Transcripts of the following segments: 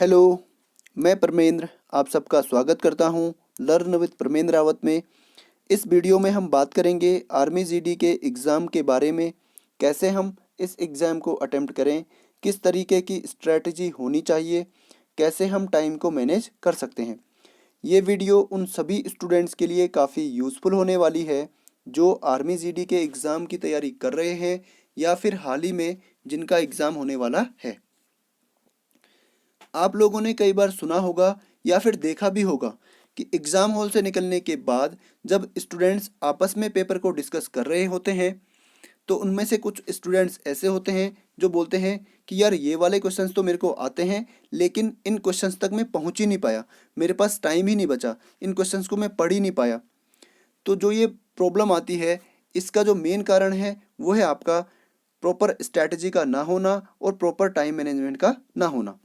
Hello, मैं परमेंद्र आप सबका स्वागत करता हूं लर्न विद परमेंद्र रावत में। इस वीडियो में हम बात करेंगे आर्मी जीडी के एग्ज़ाम के बारे में। कैसे हम इस एग्ज़ाम को अटेम्प्ट करें, किस तरीके की स्ट्रैटेजी होनी चाहिए, कैसे हम टाइम को मैनेज कर सकते हैं। ये वीडियो उन सभी स्टूडेंट्स के लिए काफ़ी यूज़फुल होने वाली है जो आर्मी जीडी के एग्ज़ाम की तैयारी कर रहे हैं या फिर हाल ही में जिनका एग्ज़ाम होने वाला है। आप लोगों ने कई बार सुना होगा या फिर देखा भी होगा कि एग्ज़ाम हॉल से निकलने के बाद जब स्टूडेंट्स आपस में पेपर को डिस्कस कर रहे होते हैं तो उनमें से कुछ स्टूडेंट्स ऐसे होते हैं जो बोलते हैं कि यार ये वाले क्वेश्चंस तो मेरे को आते हैं लेकिन इन क्वेश्चंस तक मैं पहुंच ही नहीं पाया, मेरे पास टाइम ही नहीं बचा, इन क्वेश्चंस को मैं पढ़ ही नहीं पाया। तो जो ये प्रॉब्लम आती है इसका जो मेन कारण है वो है आपका प्रॉपर स्ट्रैटेजी का ना होना और प्रॉपर टाइम मैनेजमेंट का ना होना।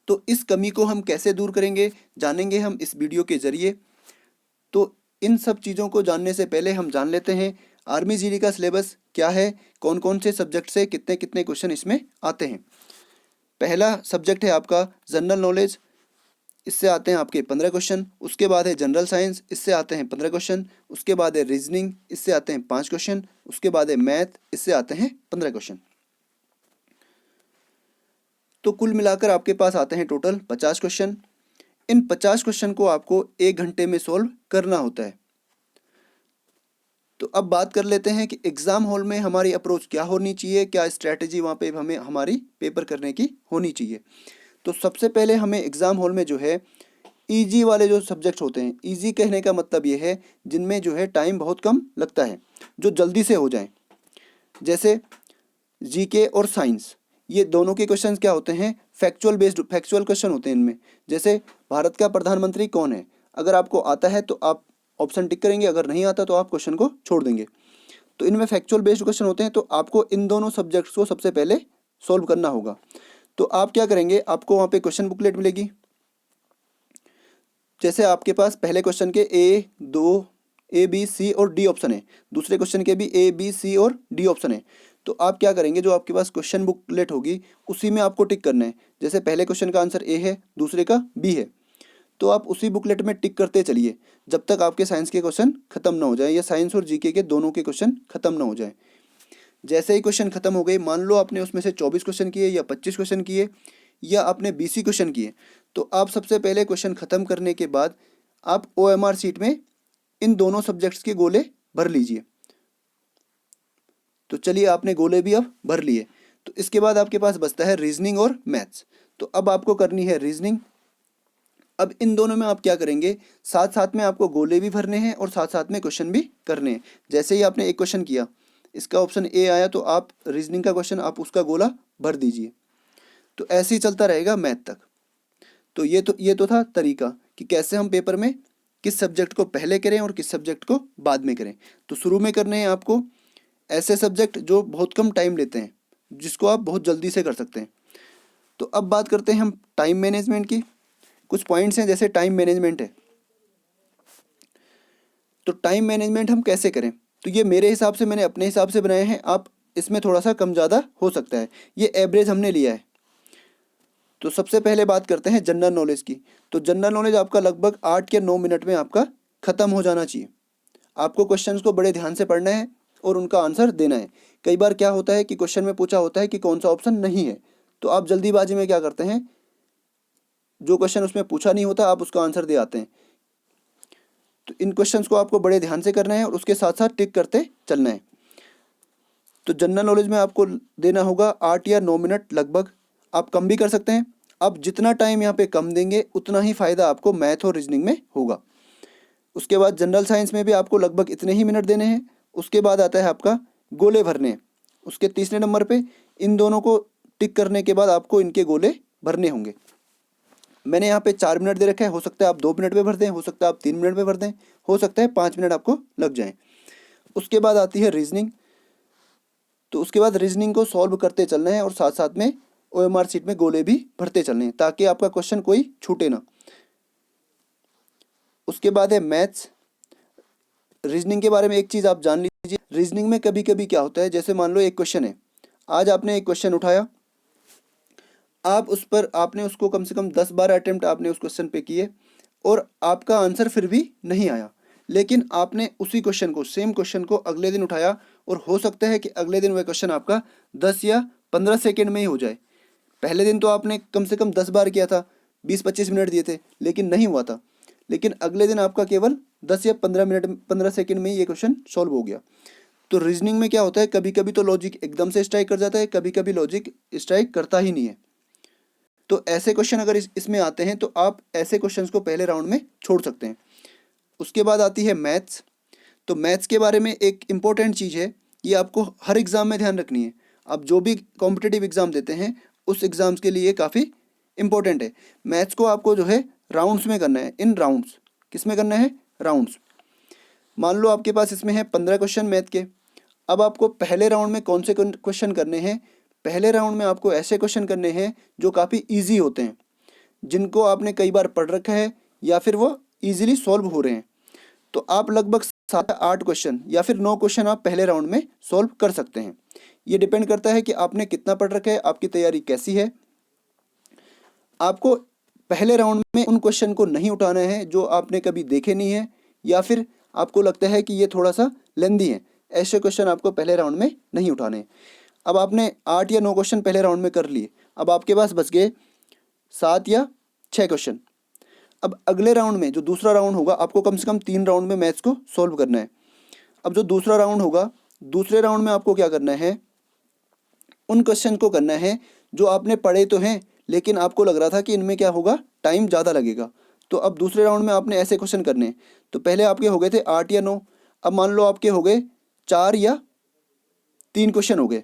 तो इस कमी को हम कैसे दूर करेंगे जानेंगे हम इस वीडियो के ज़रिए। तो इन सब चीज़ों को जानने से पहले हम जान लेते हैं आर्मी जीडी का सिलेबस क्या है, कौन कौन से सब्जेक्ट से कितने कितने क्वेश्चन इसमें आते हैं। पहला सब्जेक्ट है आपका जनरल नॉलेज, इससे आते हैं आपके 15 क्वेश्चन। उसके बाद है जनरल साइंस, इससे आते हैं 15 क्वेश्चन। उसके बाद है रीजनिंग, इससे आते हैं 5 क्वेश्चन। उसके बाद है मैथ, इससे आते हैं 15 क्वेश्चन। तो कुल मिलाकर आपके पास आते हैं टोटल 50 क्वेश्चन। इन 50 क्वेश्चन को आपको 1 घंटे में सॉल्व करना होता है। तो अब बात कर लेते हैं कि एग्ज़ाम हॉल में हमारी अप्रोच क्या होनी चाहिए, क्या स्ट्रैटेजी वहाँ पे हमें हमारी पेपर करने की होनी चाहिए। तो सबसे पहले हमें एग्ज़ाम हॉल में जो है इजी वाले जो सब्जेक्ट होते हैं, इजी कहने का मतलब ये है जिनमें जो है टाइम बहुत कम लगता है, जो जल्दी से हो जाए, जैसे जीके और साइंस। ये दोनों के क्वेश्चंस क्या होते हैं, फैक्चुअल क्वेश्चन होते हैं इनमें। जैसे भारत का प्रधानमंत्री कौन है, अगर आपको आता है तो आप ऑप्शन टिक करेंगे, अगर नहीं आता तो आप क्वेश्चन को छोड़ देंगे। तो इनमें फैक्चुअल बेस्ड क्वेश्चन होते हैं, तो आपको इन दोनों सब्जेक्ट्स को सबसे पहले सॉल्व करना होगा। तो आप क्या करेंगे, आपको वहाँ पे क्वेश्चन बुकलेट मिलेगी। जैसे आपके पास पहले क्वेश्चन के ए बी सी और डी ऑप्शन है, दूसरे क्वेश्चन के भी ए बी सी और डी ऑप्शन है। तो आप क्या करेंगे, जो आपके पास क्वेश्चन बुकलेट होगी उसी में आपको टिक करना है। जैसे पहले क्वेश्चन का आंसर ए है, दूसरे का बी है, तो आप उसी बुकलेट में टिक करते चलिए जब तक आपके साइंस के क्वेश्चन खत्म ना हो जाए या साइंस और जीके के दोनों के क्वेश्चन खत्म ना हो जाए। जैसे ही क्वेश्चन खत्म हो गए, मान लो आपने उसमें से 24 क्वेश्चन किए या 25 क्वेश्चन किए या आपने 20 क्वेश्चन किए, तो आप सबसे पहले क्वेश्चन खत्म करने के बाद आप OMR शीट में इन दोनों सब्जेक्ट्स के गोले भर लीजिए। तो चलिए आपने गोले भी अब भर लिए। तो इसके बाद आपके पास बचता है रीजनिंग और मैथ्स। तो अब आपको करनी है रीजनिंग। अब इन दोनों में आप क्या करेंगे, साथ साथ में आपको गोले भी भरने हैं और साथ साथ में क्वेश्चन भी करने हैं। जैसे ही आपने एक क्वेश्चन किया, इसका ऑप्शन ए आया, तो आप रीजनिंग का क्वेश्चन आप उसका गोला भर दीजिए। तो ऐसे ही चलता रहेगा मैथ तक। तो ये तो था तरीका कि कैसे हम पेपर में किस सब्जेक्ट को पहले करें और किस सब्जेक्ट को बाद में करें। तो शुरू में करने हैं आपको ऐसे सब्जेक्ट जो बहुत कम टाइम लेते हैं, जिसको आप बहुत जल्दी से कर सकते हैं। तो अब बात करते हैं हम टाइम मैनेजमेंट की। कुछ पॉइंट्स हैं, जैसे टाइम मैनेजमेंट है। तो टाइम मैनेजमेंट हम कैसे करें, तो ये मेरे हिसाब से मैंने अपने हिसाब से बनाए हैं, आप इसमें थोड़ा सा कम ज़्यादा हो सकता है, ये एवरेज हमने लिया है। तो सबसे पहले बात करते हैं जनरल नॉलेज की। तो जनरल नॉलेज आपका लगभग 8 या 9 मिनट में आपका ख़त्म हो जाना चाहिए। आपको क्वेश्चंस को बड़े ध्यान से पढ़ना है और उनका आंसर देना है। कई बार क्या होता है कि क्वेश्चन में पूछा होता है कि कौन सा ऑप्शन नहीं है, तो आप जल्दीबाजी में क्या करते हैं, जो क्वेश्चन उसमें पूछा नहीं होता आप उसका आंसर दे आते हैं। तो इन क्वेश्चंस को आपको बड़े ध्यान से करना है और उसके साथ साथ टिक करते चलना है। तो जनरल नॉलेज में आपको देना होगा 8 या 9 मिनट लगभग। आप कम भी कर सकते हैं। आप जितना टाइम यहाँ पे कम देंगे उतना ही फ़ायदा आपको मैथ और रीजनिंग में होगा। उसके बाद जनरल साइंस में भी आपको लगभग इतने ही मिनट देने हैं। उसके बाद आता है आपका गोले भरने। उसके तीसरे नंबर पे इन दोनों को टिक करने के बाद आपको इनके गोले भरने होंगे। मैंने यहाँ पे 4 मिनट दे रखा है, हो सकता है आप 2 मिनट में भर दें, हो सकता है आप 3 मिनट में भर दें, हो सकता है 5 मिनट आपको लग जाएं। उसके बाद आती है रीजनिंग। तो उसके बाद रीजनिंग को सॉल्व करते चलना है और साथ साथ में OMR शीट में गोले भी भरते चलने हैं ताकि आपका क्वेश्चन कोई छूटे ना। उसके बाद है मैथ्स। रीजनिंग के बारे में एक चीज़ आप जान लीजिए, रीजनिंग में कभी कभी क्या होता है, जैसे मान लो एक क्वेश्चन है, आज आपने एक क्वेश्चन उठाया, आप उस पर आपने उसको कम से कम 10-12 अटेम्प्ट आपने उस क्वेश्चन पे किए और आपका आंसर फिर भी नहीं आया, लेकिन आपने उसी क्वेश्चन को, सेम क्वेश्चन को अगले दिन उठाया और हो सकता है कि अगले दिन वह क्वेश्चन आपका 10 या 15 सेकेंड में ही हो जाए। पहले दिन तो आपने कम से कम 10 बार किया था, 20-25 मिनट दिए थे, लेकिन नहीं हुआ था। लेकिन अगले दिन आपका केवल 10 या 15 सेकेंड में ही ये क्वेश्चन सॉल्व हो गया। तो रीजनिंग में क्या होता है, कभी कभी तो लॉजिक एकदम से स्ट्राइक कर जाता है, कभी कभी लॉजिक स्ट्राइक करता ही नहीं है। तो ऐसे क्वेश्चन अगर इसमें आते हैं तो आप ऐसे क्वेश्चंस को पहले राउंड में छोड़ सकते हैं। उसके बाद आती है मैथ्स। तो मैथ्स के बारे में एक इम्पॉर्टेंट चीज़ है, ये आपको हर एग्ज़ाम में ध्यान रखनी है। आप जो भी कॉम्पिटिटिव एग्ज़ाम देते हैं उस एग्ज़ाम्स के लिए काफ़ी इम्पोर्टेंट है। मैथ्स को आपको जो है राउंड्स में करना है, इन राउंड्स। किस में करना है? राउंड्स। मान लो आपके पास इसमें है 15 क्वेश्चन मैथ के। अब आपको पहले राउंड में कौन से क्वेश्चन करने हैं? पहले राउंड में आपको ऐसे क्वेश्चन करने हैं जो काफ़ी ईजी होते हैं, जिनको आपने कई बार पढ़ रखा है या फिर वो ईजिली सॉल्व हो रहे हैं। तो आप लगभग 7-8 क्वेश्चन या फिर 9 क्वेश्चन आप पहले राउंड में सॉल्व कर सकते हैं। ये डिपेंड करता है कि आपने कितना पढ़ रखा है, आपकी तैयारी कैसी है। आपको पहले राउंड में उन क्वेश्चन को नहीं उठाना है जो आपने कभी देखे नहीं है या फिर आपको लगता है कि ये थोड़ा सा लेंदी है। ऐसे क्वेश्चन आपको पहले राउंड में नहीं उठाने हैं। अब आपने 8 या 9 क्वेश्चन पहले राउंड में कर लिए, अब आपके पास बच गए 7 या 6 क्वेश्चन। अब अगले राउंड में जो दूसरा राउंड होगा, आपको कम से कम 3 राउंड में मैथ्स को सॉल्व करना है। अब जो दूसरा राउंड होगा, दूसरे राउंड में आपको क्या करना है? उन क्वेश्चन को करना है जो आपने पढ़े तो हैं, लेकिन आपको लग रहा था कि इनमें क्या होगा, टाइम ज़्यादा लगेगा। तो अब दूसरे राउंड में आपने ऐसे क्वेश्चन करने हैं। तो पहले आपके हो गए थे 8 या 9, अब मान लो आपके हो गए 4 या 3 क्वेश्चन हो गए।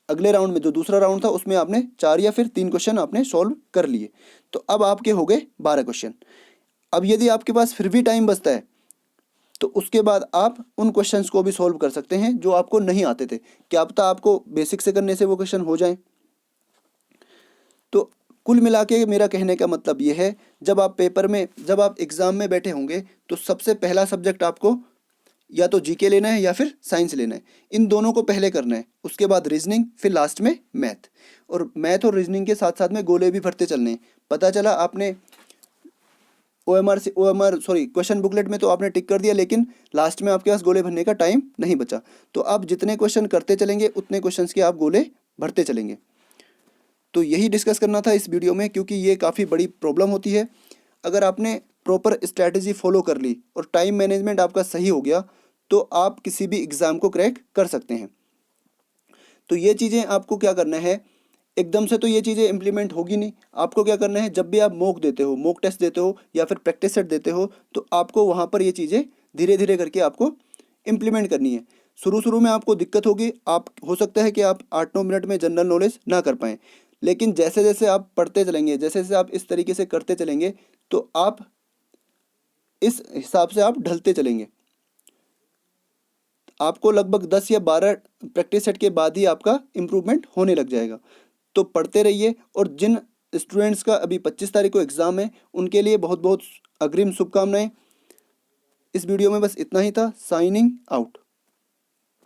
अगले राउंड में जो दूसरा राउंड था उसमें आपने 4 या फिर 3 क्वेश्चन आपने सॉल्व कर लिए। तो अब आपके हो गए 12 क्वेश्चन। अब यदि आपके पास फिर भी टाइम बचता है तो उसके बाद आप उन क्वेश्चंस को भी सॉल्व कर सकते हैं जो आपको नहीं आते थे। क्या पता आपको बेसिक से करने से वो क्वेश्चन हो जाए। तो कुल मिला के मेरा कहने का मतलब ये है, जब आप एग्ज़ाम में बैठे होंगे तो सबसे पहला सब्जेक्ट आपको या तो जीके लेना है या फिर साइंस लेना है। इन दोनों को पहले करना है, उसके बाद रीजनिंग, फिर लास्ट में मैथ। और मैथ और रीजनिंग के साथ साथ में गोले भी भरते चलने हैं। पता चला आपने क्वेश्चन बुकलेट में तो आपने टिक कर दिया, लेकिन लास्ट में आपके पास गोले भरने का टाइम नहीं बचा। तो आप जितने क्वेश्चन करते चलेंगे उतने क्वेश्चंस के आप गोले भरते चलेंगे। तो यही डिस्कस करना था इस वीडियो में, क्योंकि ये काफ़ी बड़ी प्रॉब्लम होती है। अगर आपने प्रॉपर स्ट्रैटेजी फॉलो कर ली और टाइम मैनेजमेंट आपका सही हो गया तो आप किसी भी एग्ज़ाम को क्रैक कर सकते हैं। तो ये चीज़ें आपको क्या करना है, एकदम से तो ये चीज़ें इम्प्लीमेंट होगी नहीं। आपको क्या करना है, जब भी आप मॉक टेस्ट देते हो या फिर प्रैक्टिस सेट देते हो, तो आपको वहाँ पर ये चीज़ें धीरे धीरे करके आपको इम्प्लीमेंट करनी है। शुरू शुरू में आपको दिक्कत होगी, आप हो सकता है कि आप 8-9 मिनट में जनरल नॉलेज ना कर पाएँ, लेकिन जैसे जैसे आप पढ़ते चलेंगे, जैसे जैसे आप इस तरीके से करते चलेंगे तो आप इस हिसाब से आप ढलते चलेंगे। आपको लगभग 10 या 12 प्रैक्टिस सेट के बाद ही आपका इम्प्रूवमेंट होने लग जाएगा। तो पढ़ते रहिए। और जिन स्टूडेंट्स का अभी 25 तारीख को एग्ज़ाम है उनके लिए बहुत बहुत अग्रिम शुभकामनाएं। इस वीडियो में बस इतना ही था। Signing out.